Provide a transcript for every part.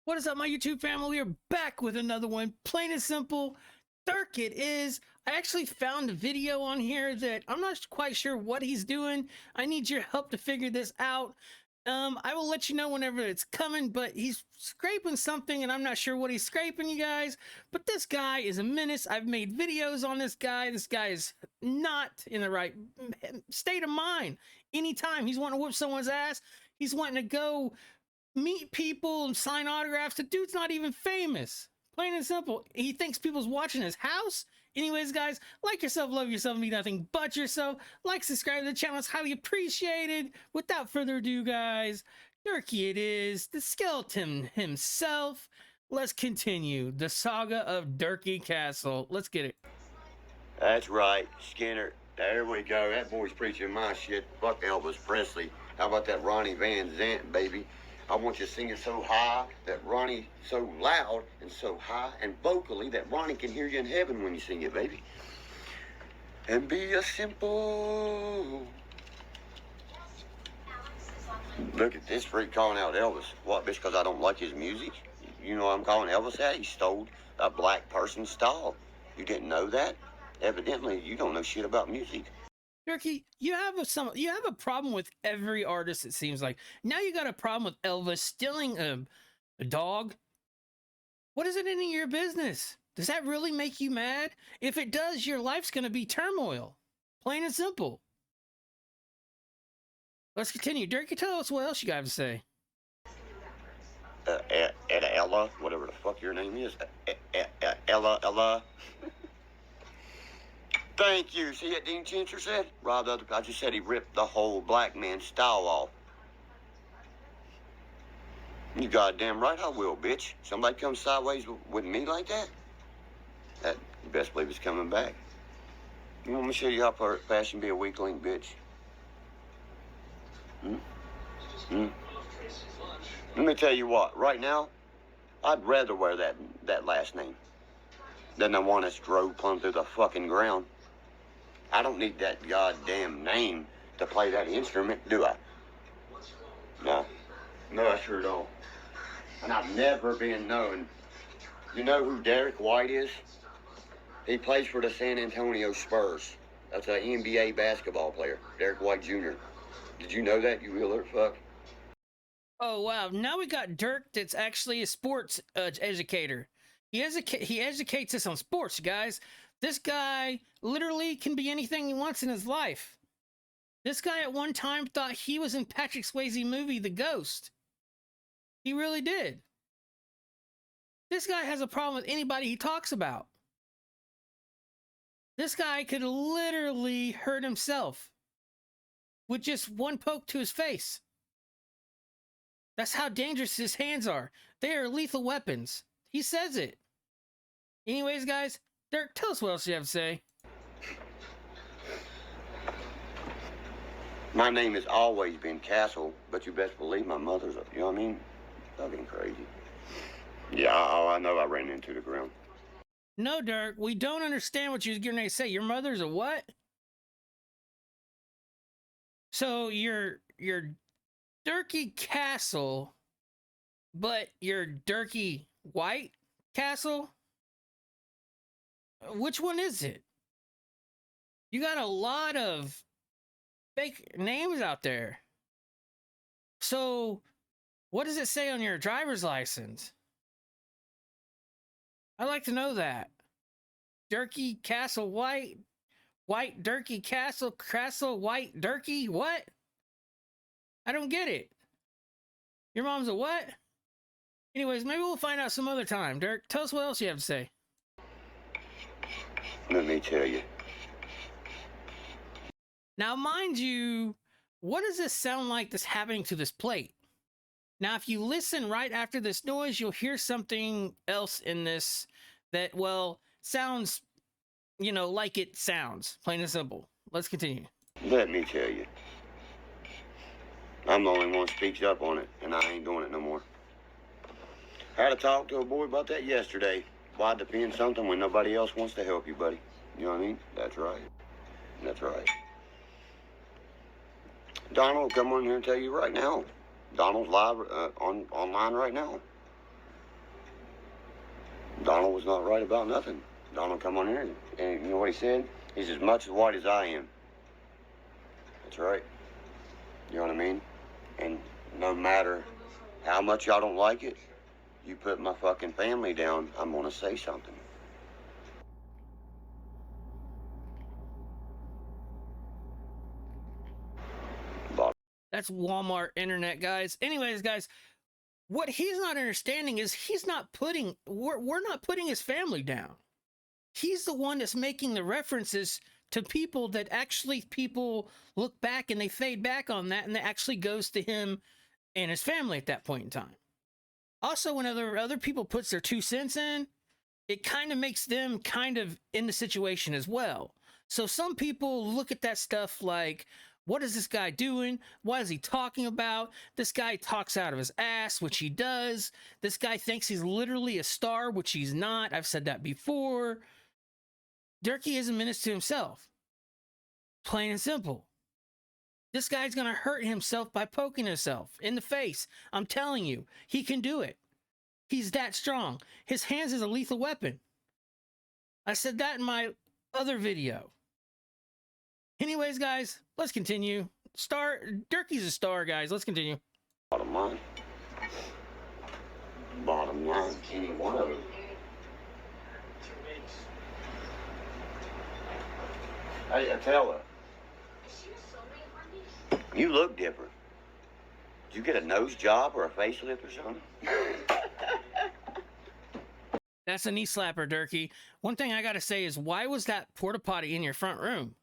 What is up, my YouTube family? We are back with another one. Plain and simple, Dirk it is. I actually found a video on here that I'm not quite sure what he's doing. I need your help to figure this out. I will let you know whenever it's coming, but he's scraping something and I'm not sure what he's scraping, you guys. But this guy is a menace. I've made videos on this guy. This guy is not in the right state of mind. Anytime he's wanting to whoop someone's ass, he's wanting to go meet people and sign autographs. The dude's not even famous. Plain and simple. He thinks people's watching his house. Anyways, guys, like yourself, love yourself, be nothing but yourself. Like, subscribe to the channel. It's highly appreciated. Without further ado, guys, Derkie it is, the skeleton himself. Let's continue the saga of Derkie Castle. Let's get it. That's right, Skinner. There we go. That boy's preaching my shit. Fuck Elvis Presley. How about that Ronnie Van Zant, baby? I want you to sing it so high that Ronnie, so loud and so high and vocally that Ronnie can hear you in heaven when you sing it, baby. And be a simple. Look at this freak calling out Elvis. What, bitch, because I don't like his music? You know what I'm calling Elvis at? He stole a black person's style. You didn't know that? Evidently, you don't know shit about music. Derkie, you have a problem with every artist, it seems like. Now you got a problem with Elvis stealing a dog. What is it in your business? Does that really make you mad? If it does, your life's going to be turmoil. Plain and simple. Let's continue. Derkie, tell us what else you got to say. Ella, whatever the fuck your name is. Ella. Thank you. See what Dean Chancellor said? Rob, the other guy just said he ripped the whole black man's style off. You goddamn right I will, bitch. Somebody comes sideways with me like that? That, you best believe it's coming back. You want me to show you how fast you can be a weak link, bitch? Let me tell you what. Right now, I'd rather wear that last name than the one that's drove plumb through the fucking ground. I don't need that goddamn name to play that instrument, do I? No, I sure don't. And I've never been known. You know who Derek White is? He plays for the San Antonio Spurs. That's an NBA basketball player, Derek White Jr. Did you know that, you illiterate fuck? Oh, wow. Now we got Dirk that's actually a sports educator. He educates us on sports, guys. This guy literally can be anything he wants in his life. This guy at one time thought he was in Patrick Swayze movie, The Ghost. He really did. This guy has a problem with anybody he talks about. This guy could literally hurt himself with just one poke to his face. That's how dangerous his hands are. They are lethal weapons. He says it. Anyways, guys, Dirk, tell us what else you have to say. My name has always been Castle, but you best believe my mother's, you know what I mean? Fucking crazy. Yeah, I know I ran into the ground. No, Dirk, we don't understand what you're going to say. Your mother's a what? So you're Derkie Castle, but you're Derkie White Castle? Which one is it? You got a lot of fake names out there. So, what does it say on your driver's license? I'd like to know that. Derkie Castle White Derkie Castle White Derkie, what? I don't get it. Your mom's a what? Anyways, maybe we'll find out some other time. Dirk, tell us what else you have to say. Let me tell you. Now, mind you, what does this sound like that's happening to this plate? Now, if you listen right after this noise, you'll hear something else in this that, well, sounds, you know, like it sounds. Plain and simple. Let's continue. Let me tell you. I'm the only one who speaks up on it, and I ain't doing it no more. I had a talk to a boy about that yesterday. Why defend something when nobody else wants to help you, buddy? You know what I mean? That's right. That's right. Donald will come on here and tell you right now. Donald's live online right now. Donald was not right about nothing. Donald come on here and you know what he said? He's as much as white as I am. That's right. You know what I mean? And no matter how much y'all don't like it, you put my fucking family down, I'm gonna say something. That's Walmart internet, guys. Anyways, guys, what he's not understanding is we're not putting his family down. He's the one that's making the references to people that actually people look back and they fade back on that, and that actually goes to him and his family at that point in time. Also, when other people puts their 2 cents in, it kind of makes them kind of in the situation as well. So some people look at that stuff like, what is this guy doing? What is he talking about? This guy talks out of his ass, which he does. This guy thinks he's literally a star, which he's not. I've said that before. Derkie is a menace to himself. Plain and simple. This guy's going to hurt himself by poking himself in the face. I'm telling you, he can do it. He's that strong. His hands is a lethal weapon. I said that in my other video. Anyways, guys, let's continue. Derkie's a star, guys. Let's continue. Bottom line. Bottom line. Any one of them. Hey, I tell her. You look different. Did you get a nose job or a facelift or something? That's a knee slapper, Derkie. One thing I gotta say is, why was that porta potty in your front room?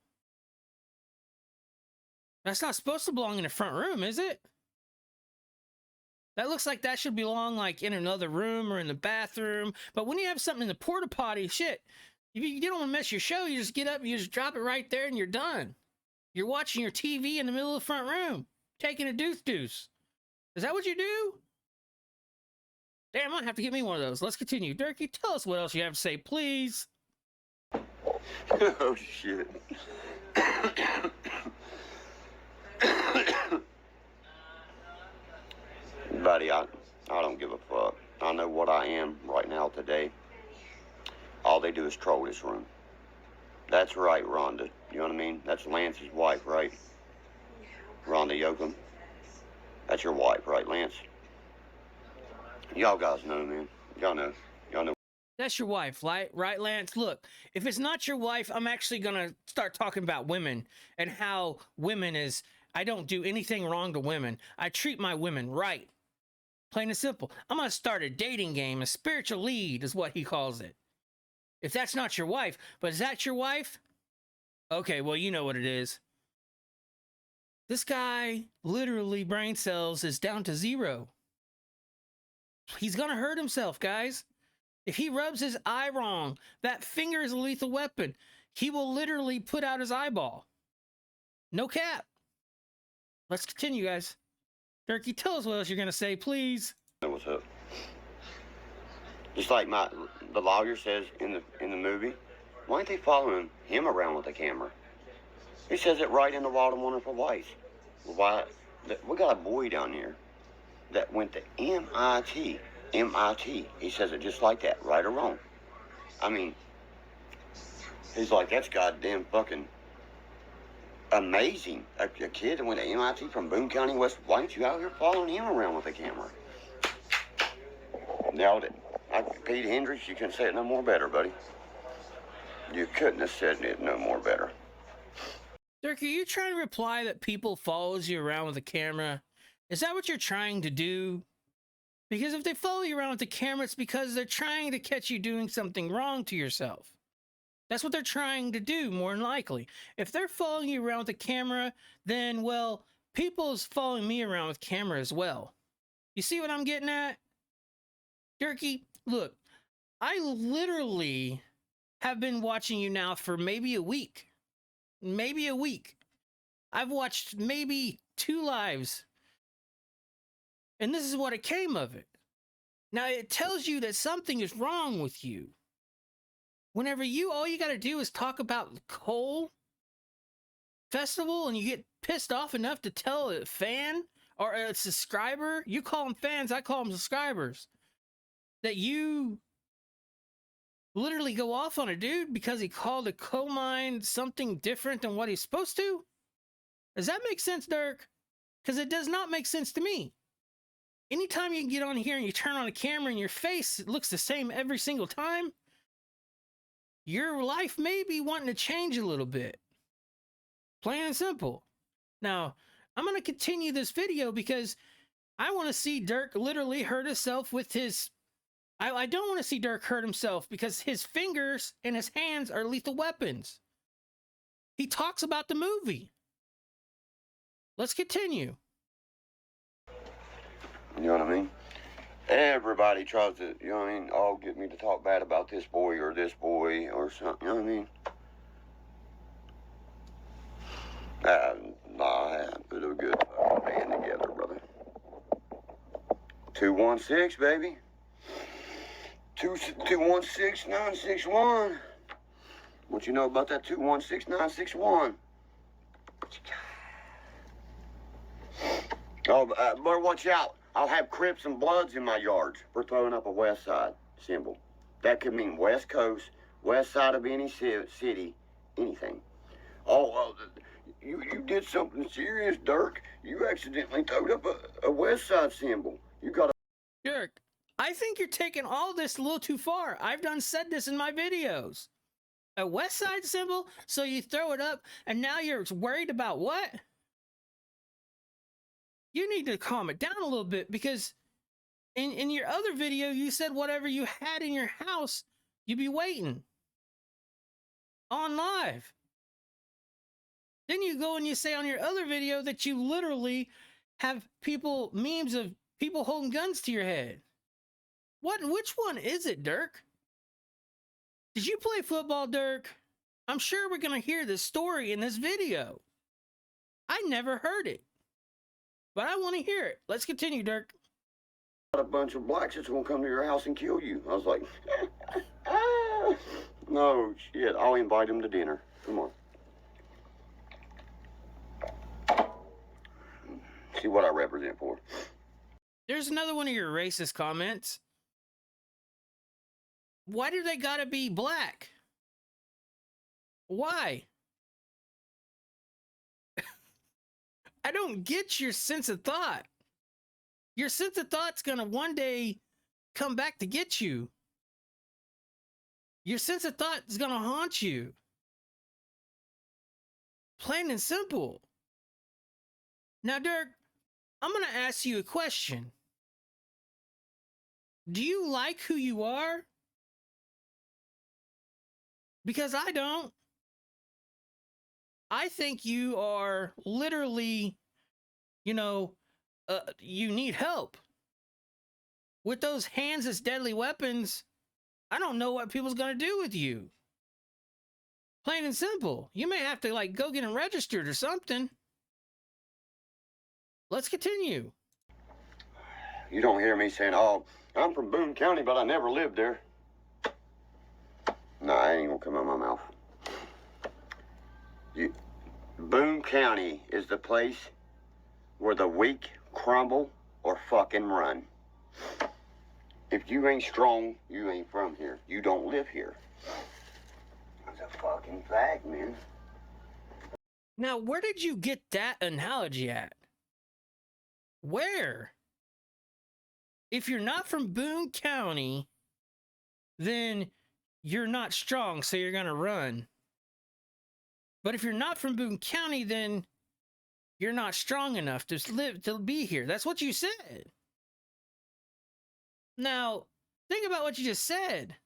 That's not supposed to belong in the front room, is it? That looks like that should belong like in another room or in the bathroom. But when you have something in the porta potty, shit, if you don't want to mess your show, you just get up, you just drop it right there, and you're done. You're watching your TV in the middle of the front room, taking a deuce. Is that what you do? Damn, I might have to get me one of those. Let's continue. Derkie, tell us what else you have to say, please. Oh, shit. Buddy, I don't give a fuck. I know what I am right now today. All they do is troll this room. That's right, Rhonda. You know what I mean? That's Lance's wife, right? Rhonda Yoakum. That's your wife, right, Lance? Y'all guys know, man. Y'all know. That's your wife, right, Lance? Look, if it's not your wife, I'm actually going to start talking about women and how women is... I don't do anything wrong to women. I treat my women right. Plain and simple. I'm going to start a dating game. A spiritual lead is what he calls it. If that's not your wife, but is that your wife? Okay, well, you know what it is. This guy, literally, brain cells is down to 0. He's going to hurt himself, guys. If he rubs his eye wrong, that finger is a lethal weapon. He will literally put out his eyeball. No cap. Let's continue, guys. Derkie, tell us what else you're going to say, please. What's up? Just like the lawyer says in the movie, why ain't they following him around with the camera? He says it right in the Wild and Wonderful Life. Why? We got a boy down here that went to MIT. MIT. He says it just like that, right or wrong. I mean, he's like, that's goddamn fucking amazing. A kid that went to MIT from Boone County, West. Why aren't you out here following him around with a camera? Nailed it. Pete Hendricks, you couldn't say it no more better, buddy. You couldn't have said it no more better. Derkie, are you trying to reply that people follows you around with a camera? Is that what you're trying to do? Because if they follow you around with the camera, it's because they're trying to catch you doing something wrong to yourself. That's what they're trying to do, more than likely. If they're following you around with a camera, then, well, people's following me around with camera as well. You see what I'm getting at? Derkie, look, I literally have been watching you now for maybe a week. Maybe a week. I've watched maybe 2 lives. And this is what it came of it. Now, it tells you that something is wrong with you. Whenever all you got to do is talk about the coal festival and you get pissed off enough to tell a fan or a subscriber, you call them fans, I call them subscribers, that you literally go off on a dude because he called a coal mine something different than what he's supposed to? Does that make sense, Dirk? Because it does not make sense to me. Anytime you get on here and you turn on a camera and your face looks the same every single time, your life may be wanting to change a little bit. Plain and simple. Now, I'm going to continue this video because I want to see Dirk literally hurt himself with his... I don't want to see Dirk hurt himself because his fingers and his hands are lethal weapons. He talks about the movie. Let's continue. You know what I mean? Everybody tries to, you know what I mean, all get me to talk bad about this boy or something, you know what I mean? Nah, I put a good band together, brother. 216, baby. 216-961. What you know about that 216-961? Oh, better watch out. I'll have Crips and Bloods in my yards for throwing up a West Side symbol. That could mean West Coast, West Side of any city, anything. Oh, well, you did something serious, Dirk. You accidentally throwed up a West Side symbol. You got a... Dirk, I think you're taking all this a little too far. I've said this in my videos. A West Side symbol, so you throw it up, and now you're worried about what? You need to calm it down a little bit, because in your other video, you said whatever you had in your house, you'd be waiting on live. Then you go and you say on your other video that you literally have memes of people holding guns to your head. Which one is it, Dirk? Did you play football, Dirk? I'm sure we're going to hear this story in this video. I never heard it, but I want to hear it. Let's continue, Dirk. A bunch of blacks that's gonna come to your house and kill you. I was like, no shit, I'll invite them to dinner. Come on. See what I represent for. There's another one of your racist comments. Why do they gotta be black? Why? I don't get your sense of thought. Your sense of thought's gonna one day come back to get you. Your sense of thought is gonna haunt you. Plain and simple. Now, Dirk, I'm gonna ask you a question. Do you like who you are? Because I don't. I think you are literally, you need help. With those hands as deadly weapons, I don't know what people's gonna do with you. Plain and simple. You may have to, go get them registered or something. Let's continue. You don't hear me saying, oh, I'm from Boone County, but I never lived there. No, I ain't gonna come out of my mouth. Boone County is the place where the weak crumble or fucking run. If you ain't strong, you ain't from here. You don't live here. That's a fucking fact, man. Now, where did you get that analogy at? Where? If you're not from Boone County, then you're not strong, so you're gonna run. But if you're not from Boone County, then you're not strong enough to be here. That's what you said. Now, think about what you just said.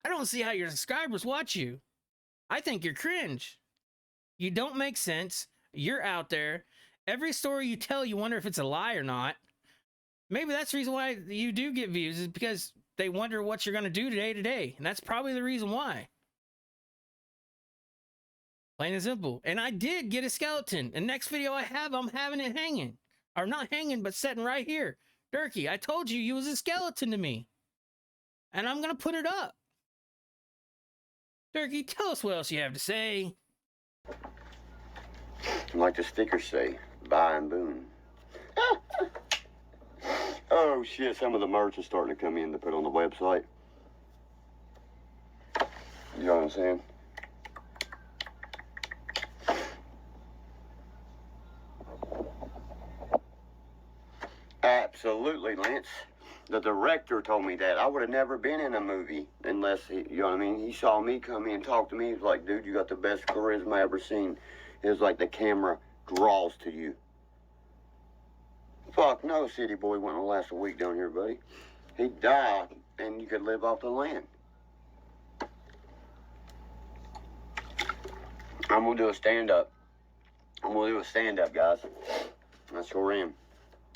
I don't see how your subscribers watch you. I think you're cringe. You don't make sense. You're out there. Every story you tell, you wonder if it's a lie or not. Maybe that's the reason why you do get views, is because they wonder what you're going to do today. And that's probably the reason why. Plain and simple. And I did get a skeleton. The next video I have, I'm having it hanging. Or not hanging, but sitting right here. Derkie, I told you was a skeleton to me. And I'm going to put it up. Derkie, tell us what else you have to say. Like the stickers say, bye and boom. Oh, no shit, some of the merch is starting to come in to put on the website. You know what I'm saying? Absolutely, Lance. The director told me that. I would have never been in a movie unless he, you know what I mean? He saw me come in and talk to me. He was like, dude, you got the best charisma I ever seen. It was like the camera draws to you. Fuck no, city boy wouldn't last a week down here, buddy. He'd die and you could live off the land. I'm gonna do a stand-up. I'm gonna do a stand-up, guys. I sure am.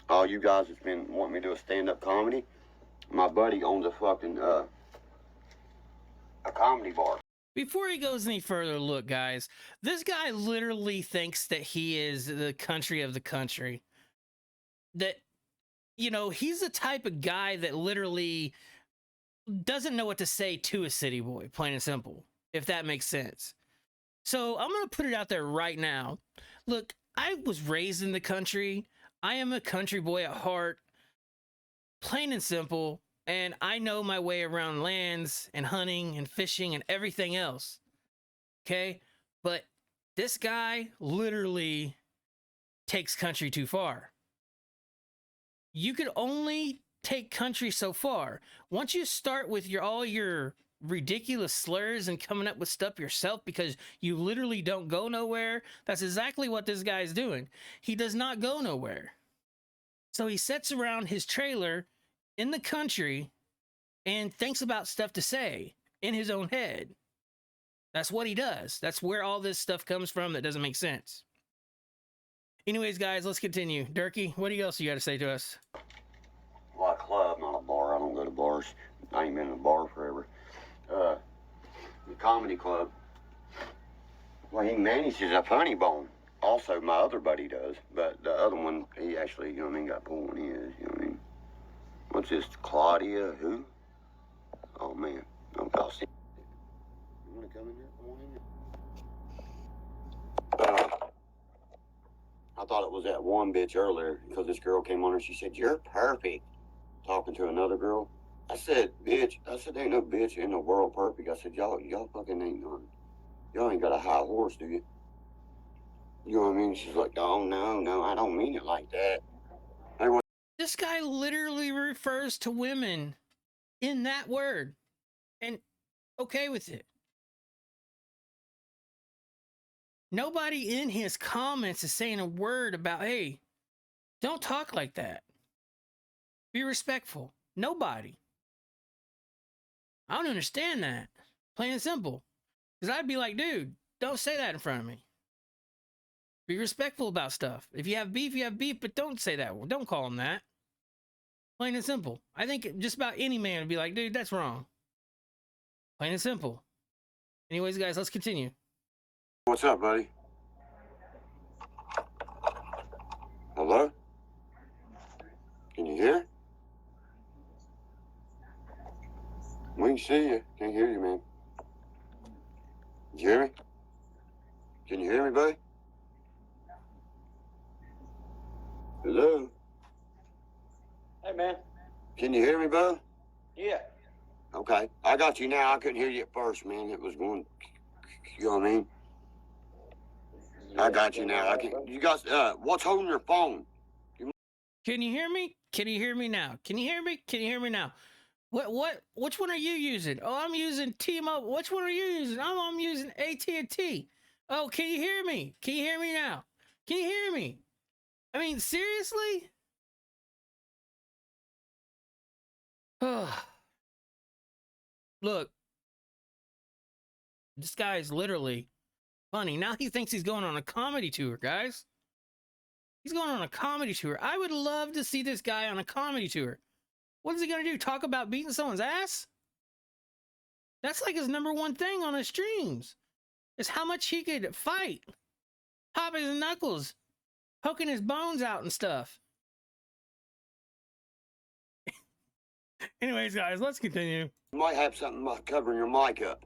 All you guys that's been wanting me to do a stand-up comedy, my buddy owns a fucking, a comedy bar. Before he goes any further, look, guys, this guy literally thinks that he is the country of the country. That, you know, he's the type of guy that literally doesn't know what to say to a city boy, plain and simple, if that makes sense. So I'm going to put it out there right now. Look, I was raised in the country. I am a country boy at heart, plain and simple, and I know my way around lands and hunting and fishing and everything else. Okay? But this guy literally takes country too far. You could only take country so far. Once you start with all your ridiculous slurs and coming up with stuff yourself because you literally don't go nowhere, that's exactly what this guy's doing. He does not go nowhere. So he sits around his trailer in the country and thinks about stuff to say in his own head. That's what he does. That's where all this stuff comes from that doesn't make sense. Anyways, guys, let's continue. Derkie, what else you got to say to us? Well, a club, not a bar. I don't go to bars. I ain't been in a bar forever. The comedy club. Well, he manages a funny bone. Also, my other buddy does. But the other one, he actually, you know what I mean, got pulled when he is, you know what I mean? What's this, Claudia, who? Oh, man. I'll see. You want to come in here? Come on in here. I thought it was that one bitch earlier because this girl came on and she said, "You're perfect." Talking to another girl. I said, "Bitch." I said, "Ain't no bitch in the world perfect." I said, y'all fucking ain't none. Y'all ain't got a high horse, do you? You know what I mean? She's like, "Oh, no, I don't mean it like that." This guy literally refers to women in that word and okay with it. Nobody in his comments is saying a word about, hey, don't talk like that. Be respectful. Nobody. I don't understand that. Plain and simple. Because I'd be like, dude, don't say that in front of me. Be respectful about stuff. If you have beef, you have beef, but don't say that. Don't call him that. Plain and simple. I think just about any man would be like, dude, that's wrong. Plain and simple. Anyways, guys, let's continue. What's up, buddy? Hello? Can you hear? We can see you. Can't hear you, man. Can you hear me? Can you hear me, buddy? Hello? Hey, man. Can you hear me, bud? Yeah. Okay. I got you now. I couldn't hear you at first, man. It was going, you know what I mean? I got you now. You guys, what's holding your phone? Can you hear me? Can you hear me now? Can you hear me? Can you hear me now? Which one are you using? Oh, I'm using T-Mobile. Which one are you using? I'm using AT&T. Oh, can you hear me? Can you hear me now? Can you hear me? I mean, seriously? Look, this guy is literally funny. Now he thinks he's going on a comedy tour, guys. He's going on a comedy tour. I would love to see this guy on a comedy tour. What is he going to do? Talk about beating someone's ass? That's like his #1 thing on his streams. Is how much he could fight. Pop his knuckles. Poking his bones out and stuff. Anyways, guys, let's continue. You might have something covering your mic up.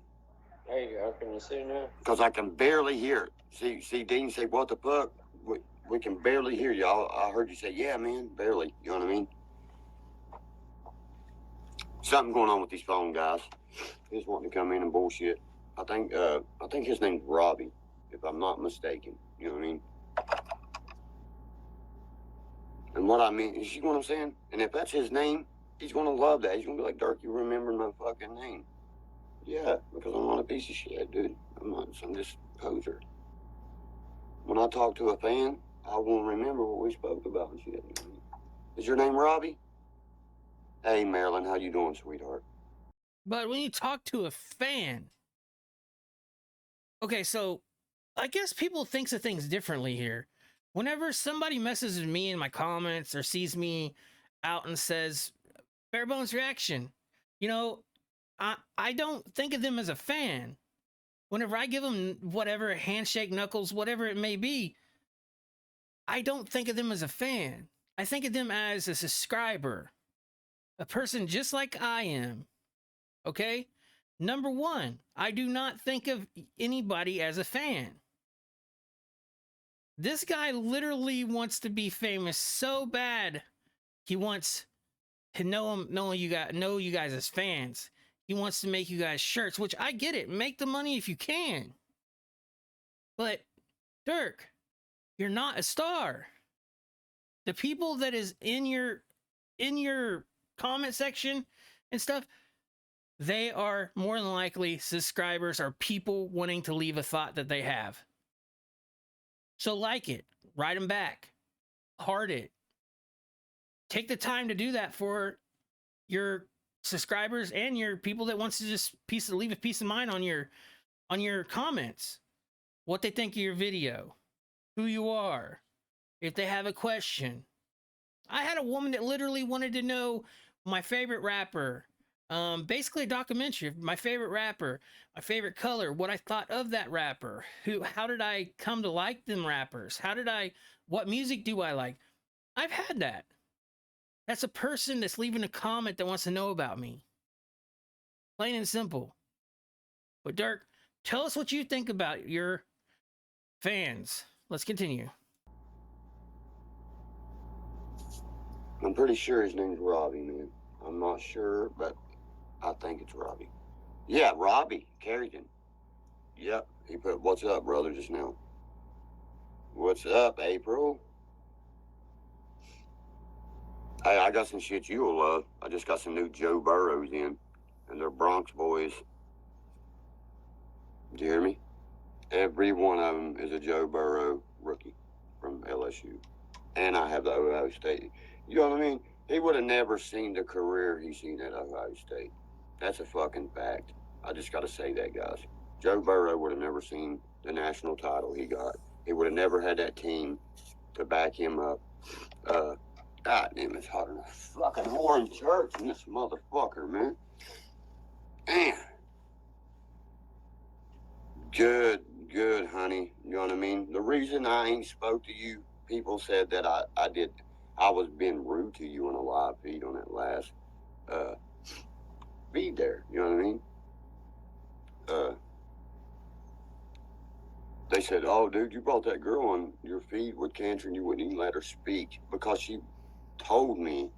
There you go. Can you see now? Because I can barely hear it. See Dean say, "What the fuck?" We can barely hear you. I heard you say, "Yeah, man," barely. You know what I mean? Something going on with these phone guys. He's wanting to come in and bullshit. I think his name's Robbie, if I'm not mistaken. You know what I mean? And what I mean, you see what I'm saying? And if that's his name, he's gonna love that. He's gonna be like, Dirk, you remember my fucking name. Yeah, because I'm not a piece of shit, dude. I'm just a poser. When I talk to a fan, I won't remember what we spoke about and shit. You know what I mean? Is your name Robbie? Hey, Marilyn, how you doing, sweetheart? But when you talk to a fan, okay, so I guess people thinks of things differently here. Whenever somebody messages me in my comments or sees me out and says bare bones reaction, you know, I don't think of them as a fan. Whenever I give them whatever, handshake, knuckles, whatever it may be, I don't think of them as a fan. I think of them as a subscriber, a person just like I am. Okay? Number one, I do not think of anybody as a fan. This guy literally wants to be famous so bad. He wants to know you guys as fans. He wants to make you guys shirts, which I get it. Make the money if you can. But Dirk, you're not a star. The people that is in your comment section and stuff, they are more than likely subscribers or people wanting to leave a thought that they have. So like it, write them back, heart it. Take the time to do that for your subscribers and your people that wants to just leave a peace of mind on your comments. What they think of your video, who you are, if they have a question. I had a woman that literally wanted to know my favorite rapper, basically a documentary of my favorite rapper, my favorite color, what I thought of that rapper, how did I come to like them rappers, what music do I like. I've had that. That's a person that's leaving a comment that wants to know about me, plain and simple. But Dirk, tell us what you think about your fans. Let's continue. I'm pretty sure his name's Robbie, man. I'm not sure, but I think it's Robbie. Yeah, Robbie Carrington. Yep, he put, "What's up, brother," just now. What's up, April? Hey, I got some shit you'll love. I just got some new Joe Burrows in, and they're Bronx boys. Do you hear me? Every one of them is a Joe Burrow rookie from LSU. And I have the Ohio State. You know what I mean? He would have never seen the career he's seen at Ohio State. That's a fucking fact. I just got to say that, guys. Joe Burrow would have never seen the national title he got. He would have never had that team to back him up. God damn, it's hot in a fucking horn church in this motherfucker, man. Damn. Good, honey. You know what I mean? The reason I ain't spoke to you, people said that I was being rude to you on a live feed on that last feed there. You know what I mean? They said, "Oh, dude, you brought that girl on your feed with cancer and you wouldn't even let her speak," because she told me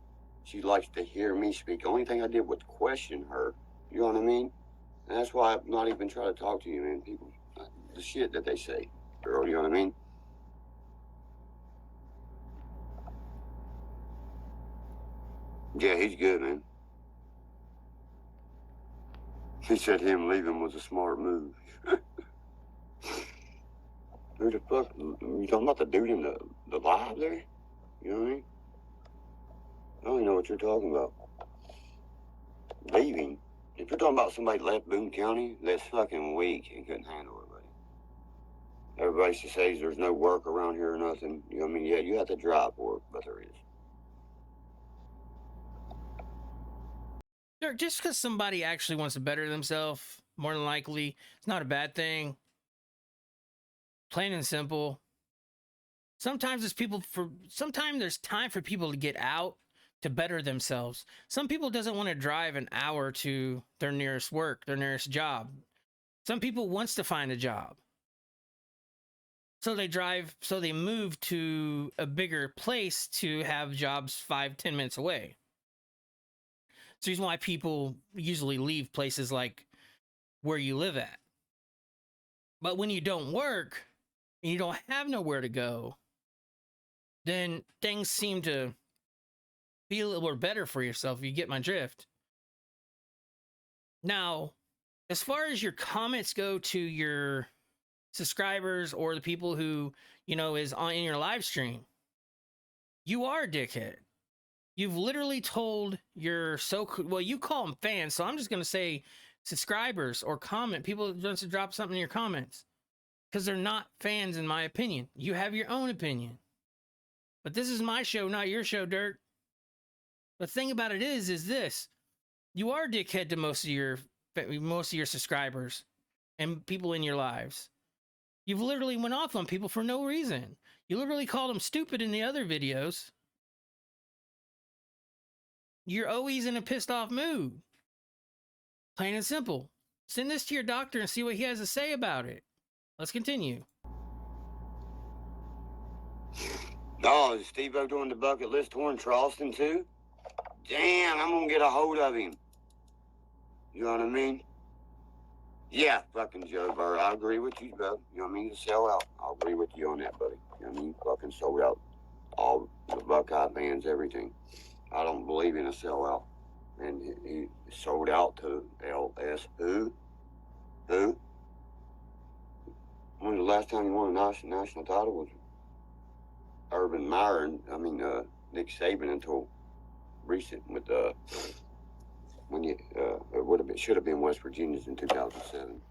she likes to hear me speak. The only thing I did was question her. You know what I mean? And that's why I'm not even trying to talk to you, man. People, the shit that they say, girl, you know what I mean? Yeah, he's good, man. He said him leaving was a smart move. Who the fuck? You talking about the dude in the live there? You know what I mean? I don't even know what you're talking about. Leaving? If you're talking about somebody left Boone County, that's fucking weak and couldn't handle it, buddy. Everybody says there's no work around here or nothing. You know what I mean? Yeah, you have to drive for it, but there is. Dirk, just because somebody actually wants to better themselves, more than likely, it's not a bad thing. Plain and simple. Sometimes there's time for people to get out to better themselves. Some people doesn't want to drive an hour to their nearest work, their nearest job. Some people wants to find a job. So they move to a bigger place to have jobs 5-10 minutes away. It's the reason why people usually leave places like where you live at. But when you don't work and you don't have nowhere to go, then things seem to be a little more better for yourself. You get my drift. Now, as far as your comments go to your subscribers or the people who, is on in your live stream, you are a dickhead. You've literally told your you call them fans, so I'm just going to say subscribers or people just to drop something in your comments, because they're not fans in my opinion. You have your own opinion. But this is my show, not your show, Dirk. The thing about it is this. You are a dickhead to most of your subscribers and people in your lives. You've literally went off on people for no reason. You literally called them stupid in the other videos. You're always in a pissed off mood. Plain and simple. Send this to your doctor and see what he has to say about it. Let's continue. Oh, is Steve-O doing the bucket list tour in Charleston too? Damn, I'm gonna get a hold of him. You know what I mean? Yeah, fucking Joe Burrow. I agree with you, bro. You know what I mean? To sell out. I'll agree with you on that, buddy. You know what I mean? Fucking sold out all the Buckeye fans, everything. I don't believe in a sellout. And he sold out to LS who? Who? When was the last time you won a national title? Was Urban Meyer and Nick Saban until recent with when you it should have been West Virginia's in 2007.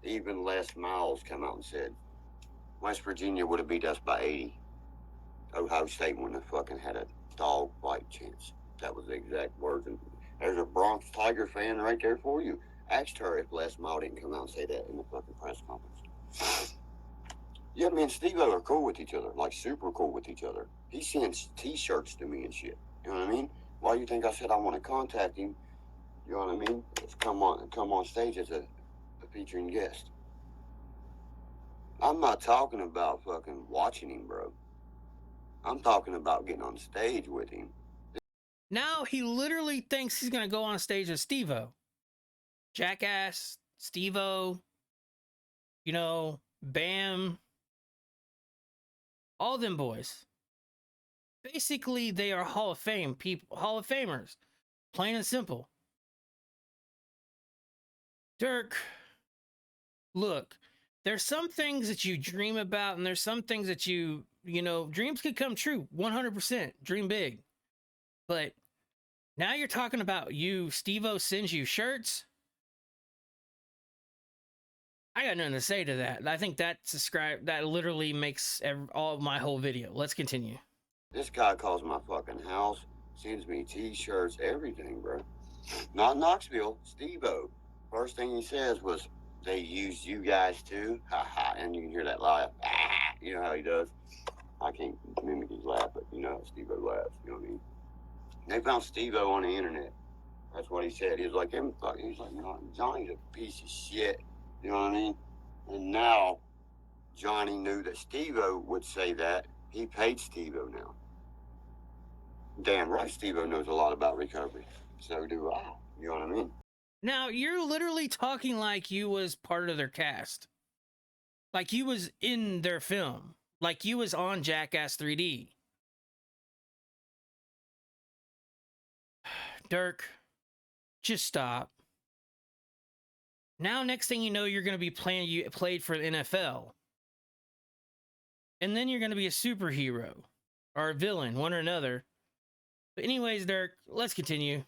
Even Les Miles come out and said West Virginia would have beat us by 80. Ohio State wouldn't have fucking had a dog fight chance. That was the exact words. And there's a Bronx Tiger fan right there for you. Asked her if Les Miles didn't come out and say that in the fucking press conference. Yeah, me and Steve-O are cool with each other, like super cool with each other. He sends T-shirts to me and shit. You know what I mean? Why do you think I said I want to contact him? You know what I mean? Let's come on stage as a featuring guest. I'm not talking about fucking watching him, bro. I'm talking about getting on stage with him. Now he literally thinks he's gonna go on stage with Steve-O. Jackass, Steve-O, Bam, all them boys. Basically, they are Hall of Fame people, Hall of Famers. Plain and simple. Dirk, look, there's some things that you dream about, and there's some things that dreams could come true. 100%. Dream big. But now you're talking about Steve-O sends you shirts. I got nothing to say to that. I think that literally makes my whole video. Let's continue. This guy calls my fucking house, sends me T-shirts, everything, bro. Not Knoxville, Steve-O. First thing he says was, they used you guys too. Ha ha. And you can hear that laugh. Ah, you know how he does. I can't mimic his laugh, but you know how Steve-O laughs. You know what I mean? They found Steve-O on the internet. That's what he said. He was like, Johnny's a piece of shit. You know what I mean? And now Johnny knew that Steve-O would say that. He paid Steve-O now. Damn right, Steve-O knows a lot about recovery. So do I. You know what I mean? Now, you're literally talking like you was part of their cast. Like you was in their film. Like you was on Jackass 3D. Dirk, just stop. Now, next thing you know, you're going to be played for the NFL. And then you're going to be a superhero. Or a villain, one or another. But anyways, Dirk, let's continue.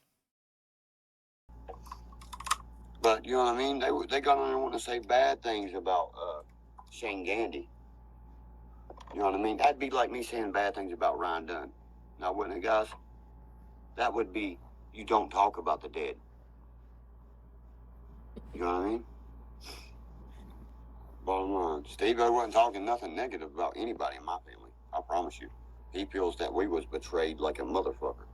But, you know what I mean? They got on there wanting to say bad things about Shane Gandy. You know what I mean? That'd be like me saying bad things about Ryan Dunn. Now, wouldn't it, guys? That would be, you don't talk about the dead. You know what I mean? Bottom line, Steve-O wasn't talking nothing negative about anybody in my family. I promise you. He feels that we was betrayed like a motherfucker.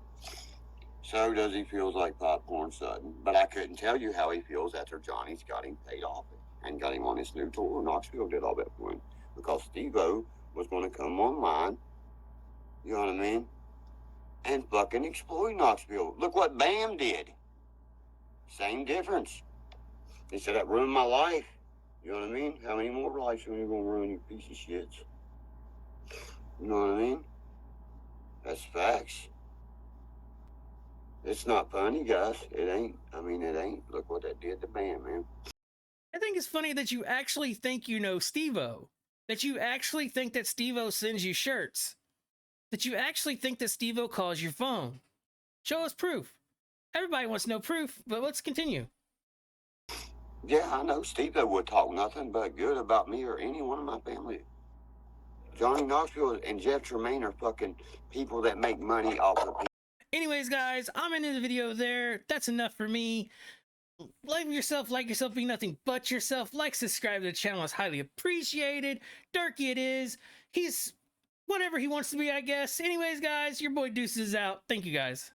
So does he feels like Popcorn Sutton. But I couldn't tell you how he feels after Johnny's got him paid off and got him on his new tour. Knoxville did all that for him. Because Steve-O was going to come online, you know what I mean, and fucking exploit Knoxville. Look what Bam did. Same difference. He said that ruined my life. You know what I mean? How many more lives are you gonna ruin, you piece of shits? You know what I mean? That's facts. It's not funny, guys. It ain't. I mean, it ain't. Look what that did to man. I think it's funny that you actually think you know Steve-O. That you actually think that Steve-O sends you shirts. That you actually think that Steve-O calls your phone. Show us proof. Everybody wants no proof, but let's continue. Yeah, I know Steve would talk nothing but good about me or any one of my family. Johnny Knoxville and Jeff Tremaine are fucking people that make money off of people. Anyways, guys, I'm ending the video there. That's enough for me. Like yourself, be nothing but yourself. Like, subscribe to the channel is highly appreciated. Derkie it is. He's whatever he wants to be, I guess. Anyways, guys, your boy Deuces is out. Thank you, guys.